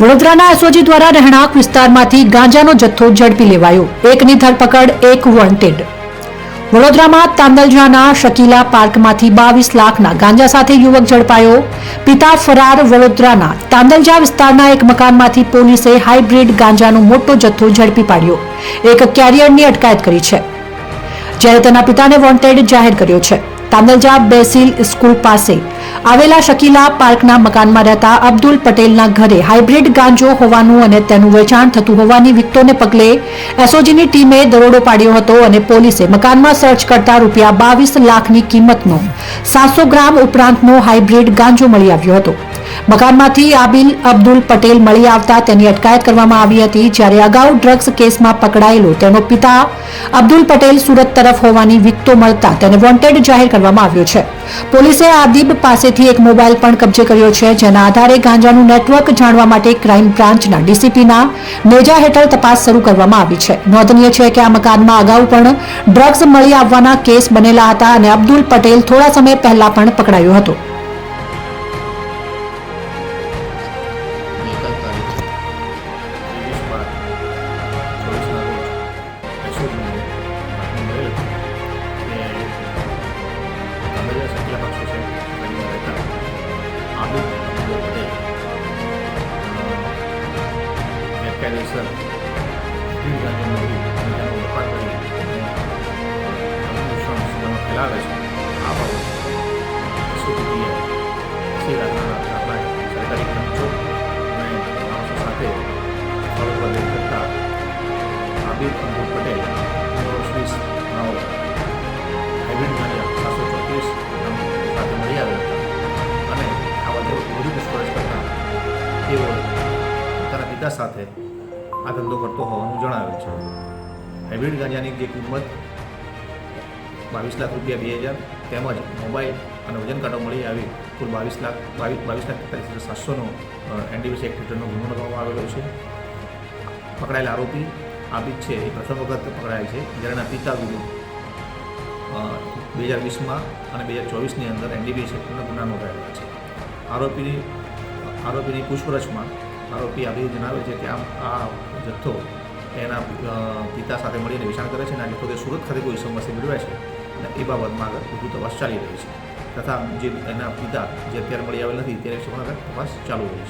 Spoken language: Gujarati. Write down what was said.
વડોદરાના એસઓજી દ્વારા રહેણાંક વિસ્તારમાંથી ગાંજાનો જથ્થો ઝડપી લેવાયો. એકની ધરપકડ, એક વોન્ટેડ. વડોદરામાં તાંદલજાના શકીલા પાર્કમાંથી 22 લાખના ગાંજા સાથે યુવક ઝડપાયો. પિતા ફરાર. વડોદરાના તાંદલજા વિસ્તારના એક મકાનમાંથી પોલીસે હાઇબ્રિડ ગાંજાનો મોટો જથ્થો ઝડપી પાડ્યો. એક કેરિયરની અટકાયત કરી છે, જ્યારે તેના પિતાને વોન્ટેડ જાહેર કર્યો છે. તાંદલજા બેસિલ સ્કૂલ પાસે આવેલા શકીલા પાર્કના મકાનમાં રહેતા અબ્દુલ પટેલના ઘરે હાઇબ્રિડ ગાંજો હોવાનું અને તેનું વેચાણ થતું હોવાની વિગતોને પગલે એસઓજીની ટીમે દરોડો પાડ્યો હતો અને પોલીસે મકાનમાં સર્ચ કરતા રૂપિયા 22 લાખની કિંમતનો 700 ગ્રામ ઉપરાંતનો હાઇબ્રિડ ગાંજો મળી આવ્યો હતો. મકાનમાંથી આબિલ અબ્દુલ પટેલ મળી આવતા તેની અટકાયત કરવામાં આવી હતી, જ્યારે અગાઉ ડ્રગ્સ કેસમાં પકડાયેલો તેનો પિતા અબ્દુલ પટેલ સુરત તરફ હોવાની વિગતો મળતા તેને વોન્ટેડ જાહેર કરવામાં આવ્યો છે. પોલીસે આદિબ પાસેથી એક મોબાઈલ પણ કબજે કર્યો છે, જેના આધારે ગાંજાનું નેટવર્ક જાણવા માટે ક્રાઇમ બ્રાન્ચના ડીસીપીના નેજા હેઠળ તપાસ શરૂ કરવામાં આવી છે. નોંધનીય છે કે આ મકાનમાં અગાઉ પણ ડ્રગ્સ મળી આવવાના કેસ બનેલા હતા અને અબ્દુલ પટેલ થોડા સમય પહેલા પણ પકડાયો હતો. ગેરકાયદેસર ફેલાવે છે. આ બાબત સરકારી ખર્ચો અને માણસો સાથે સ્થળ પર રેડ કરતા આબિદ અબ્દુલ પટેલ 20 હાઇબ્રિડ ગાંજા 734 સાથે મળી આવ્યા હતા અને આ બધે વધુ પૂછપરછ કરતા તેઓ પોતાના પિતા સાથે આ ધંધો કરતો હોવાનું જણાવેલ છે. હાઇબ્રિડ ગાંજાની જે કિંમત 22 લાખ રૂપિયા 2000 તેમજ મોબાઈલ અને વજન કાંટો મળી આવી કુલ 22,43,700નો એનડીપીસી એક્ટ હેઠળનો ગુનો નોંધવામાં આવેલો છે. પકડાયેલા આરોપી આબિદ છે એ પ્રથમ વખત પકડાયેલ છે, જ્યારે એના પિતા વિરુદ્ધ 2020માં અને 2024ની અંદર એનડીપીસી એક્ટના ગુના નોંધાયેલા છે. આરોપીની પૂછપરછમાં આરોપી આબિદ જણાવે છે કે આ જથ્થો એના પિતા સાથે મળીને વેચાણ કરે છે અને આ જથ્થો તે સુરત ખાતે કોઈ સમસ્યા મેળવ્યા છે અને એ બાબતમાં આગળ વધુ તપાસ ચાલી રહી છે તથા જે એના પિતા જે અત્યારે મળી આવેલ નથી ત્યારે પણ આગળ તપાસ ચાલુ રહી છે.